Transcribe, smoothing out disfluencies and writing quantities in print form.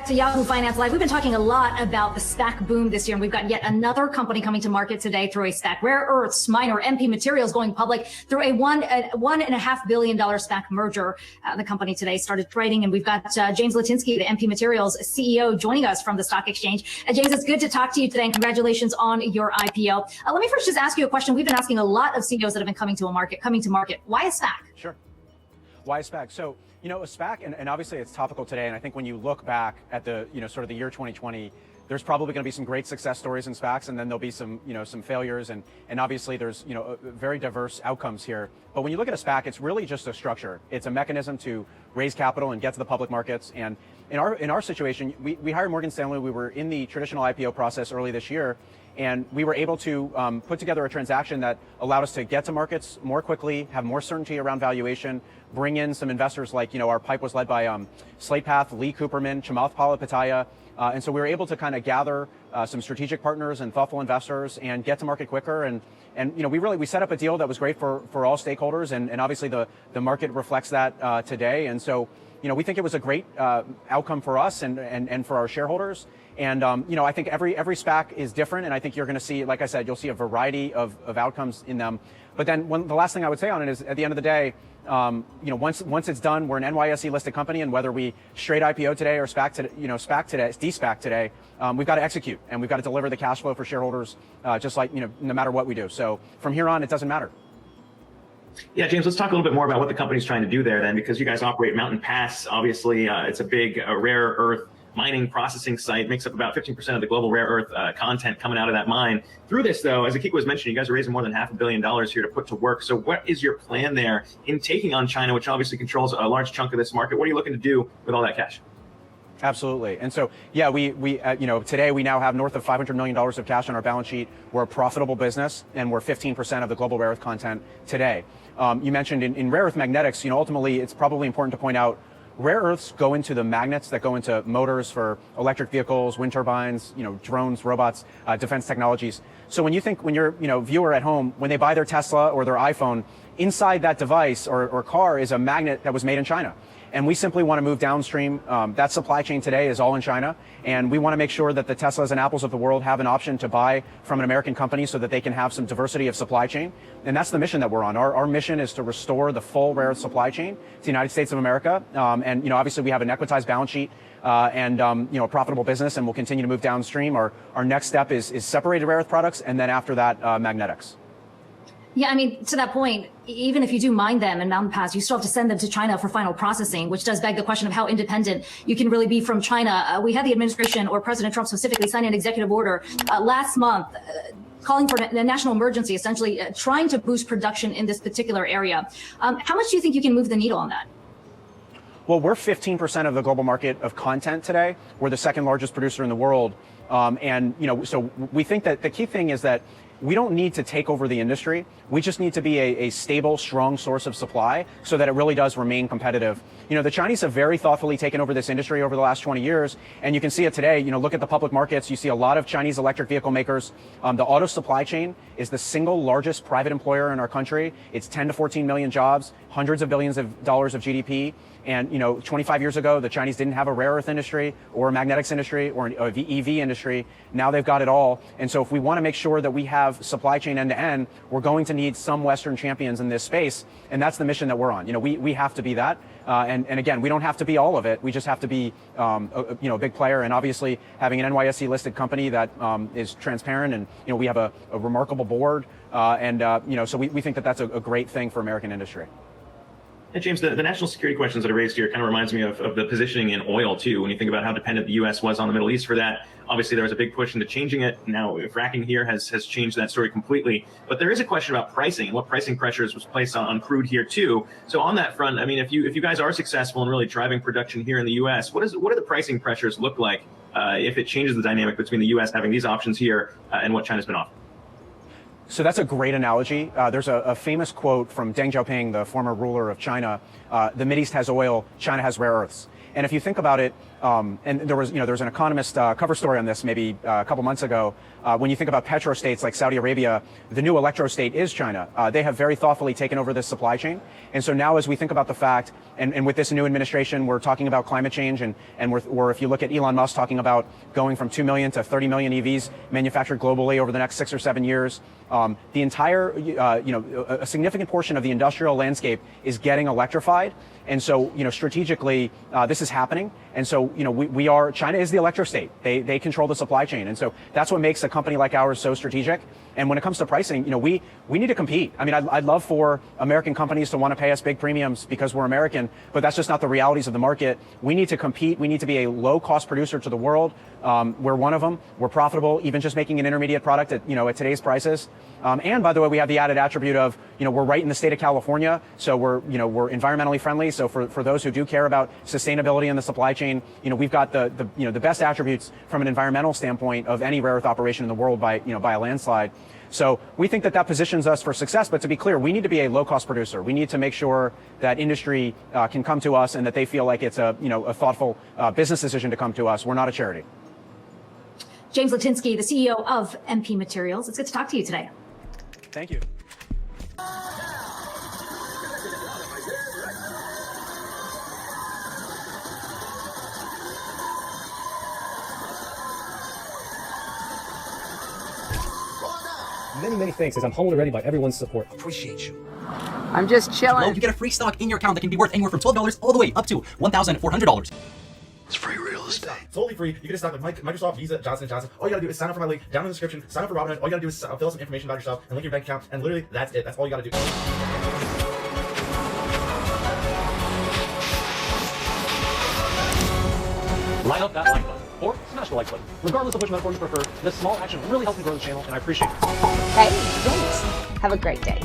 To Yahoo Finance Live. We've been talking a lot about the SPAC boom this year, and we've got yet another company coming to market today through a SPAC. Rare Earths miner MP Materials going public through a $1.5 billion SPAC merger. The company today started trading, and we've got James Litinsky, the MP Materials CEO, joining us from the stock exchange. James, it's good to talk to you today, and congratulations on your IPO. Let me first just ask you a question. We've been asking a lot of CEOs that have been coming to market. Why a SPAC? Sure. Why a SPAC? So, a SPAC, and obviously it's topical today, and I think when you look back at the, sort of the year 2020, there's probably going to be some great success stories in SPACs, and then there'll be some, some failures, and obviously there's, very diverse outcomes here. But when you look at a SPAC, it's really just a structure. It's a mechanism to raise capital and get to the public markets. And in our situation, we hired Morgan Stanley. We were in the traditional IPO process early this year, and we were able to put together a transaction that allowed us to get to markets more quickly, have more certainty around valuation, bring in some investors like, our PIPE was led by SlatePath, Lee Cooperman, Chamath Palihapitiya. And so we were able to kind of gather some strategic partners and thoughtful investors and get to market quicker. And we set up a deal that was great for all stakeholders. And obviously the market reflects that today. And so, we think it was a great outcome for us and for our shareholders. And, I think every SPAC is different. And I think you're going to see, like I said, you'll see a variety of outcomes in them. But then the last thing I would say on it is at the end of the day, once it's done, we're an NYSE listed company, and whether we straight IPO today or SPAC today, de-SPAC today, we've got to execute and we've got to deliver the cash flow for shareholders, just like, no matter what we do. So from here on, it doesn't matter. Yeah, James, let's talk a little bit more about what the company's trying to do there then, because you guys operate Mountain Pass. Obviously, it's a big rare earth mining processing site, makes up about 15% of the global rare earth content coming out of that mine. Through this, though, as Akiko was mentioning, you guys are raising more than $500 million here to put to work. So what is your plan there in taking on China, which obviously controls a large chunk of this market? What are you looking to do with all that cash? Absolutely. And so, yeah, we today we now have north of $500 million of cash on our balance sheet. We're a profitable business, and we're 15% of the global rare earth content today. You mentioned in rare earth magnetics, ultimately it's probably important to point out rare earths go into the magnets that go into motors for electric vehicles, wind turbines, drones, robots, defense technologies. So when you're, viewer at home, when they buy their Tesla or their iPhone, inside that device or car is a magnet that was made in China. And we simply want to move downstream. That supply chain today is all in China. And we want to make sure that the Teslas and Apples of the world have an option to buy from an American company so that they can have some diversity of supply chain. And that's the mission that we're on. Our mission is to restore the full rare earth supply chain to the United States of America. And, obviously we have an equitized balance sheet and a profitable business, and we'll continue to move downstream. Our next step is separated rare earth products, and then after that, magnetics. Yeah, I mean, to that point, even if you do mine them in Mountain Pass, you still have to send them to China for final processing, which does beg the question of how independent you can really be from China. We had the administration, or President Trump specifically, sign an executive order last month calling for a national emergency, essentially trying to boost production in this particular area. How much do you think you can move the needle on that? Well, we're 15% of the global market of content today. We're the second largest producer in the world. So we think that the key thing is that we don't need to take over the industry. We just need to be a stable, strong source of supply so that it really does remain competitive. The Chinese have very thoughtfully taken over this industry over the last 20 years, and you can see it today. Look at the public markets. You see a lot of Chinese electric vehicle makers. The auto supply chain is the single largest private employer in our country. It's 10 to 14 million jobs, hundreds of billions of dollars of GDP. And, 25 years ago, the Chinese didn't have a rare earth industry or a magnetics industry or an EV industry. Now they've got it all. And so if we want to make sure that we have supply chain end to end, we're going to need some Western champions in this space. And that's the mission that we're on. We have to be that. And again, we don't have to be all of it. We just have to be, a big player. And obviously having an NYSE listed company that is transparent, and, we have a remarkable board. So we think that that's a great thing for American industry. And James, the national security questions that are raised here kind of reminds me of the positioning in oil, too. When you think about how dependent the U.S. was on the Middle East for that, obviously there was a big push into changing it. Now, fracking here has changed that story completely. But there is a question about pricing and what pricing pressures was placed on crude here, too. So on that front, I mean, if you guys are successful in really driving production here in the U.S., what do the pricing pressures look like if it changes the dynamic between the U.S. having these options here and what China's been offering. So that's a great analogy. There's a famous quote from Deng Xiaoping, the former ruler of China. The Mideast has oil, China has rare earths. And if you think about it, and there was an Economist cover story on this maybe a couple months ago. When you think about petrostates like Saudi Arabia, the new electrostate is China. They have very thoughtfully taken over this supply chain. And so now as we think about the fact, and with this new administration, we're talking about climate change, and if you look at Elon Musk talking about going from 2 million to 30 million EVs manufactured globally over the next 6 or 7 years, the entire, a significant portion of the industrial landscape is getting electrified. And so, strategically, this is happening. And so, China is the electrostate. They control the supply chain. And so that's what makes a company like ours so strategic. And when it comes to pricing, we need to compete. I mean, I'd love for American companies to want to pay us big premiums because we're American, but that's just not the realities of the market. We need to compete. We need to be a low-cost producer to the world. We're one of them. We're profitable, even just making an intermediate product at today's prices. And by the way, we have the added attribute of, we're right in the state of California, so we're environmentally friendly. So for those who do care about sustainability in the supply chain, we've got the best attributes from an environmental standpoint of any rare earth operation in the world by a landslide. So we think that positions us for success. But to be clear, we need to be a low-cost producer. We need to make sure that industry can come to us and that they feel like it's a thoughtful business decision to come to us. We're not a charity. James Litinsky, the CEO of MP Materials. It's good to talk to you today. Thank you. Many thanks, as I'm humbled already by everyone's support. Appreciate you. I'm just chilling. You get a free stock in your account that can be worth anywhere from $12 all the way up to $1,400. It's free real estate. Totally free. You get a stock like Microsoft, Visa, Johnson & Johnson. All you gotta do is sign up for my link down in the description. Sign up for Robinhood. All you gotta do is fill out some information about yourself and link your bank account. And literally, that's it. That's all you gotta do. Line up that like button, or smash the like button. Regardless of which metaphor you prefer, this small action really helps me grow the channel, and I appreciate it. Okay, thanks. Have a great day.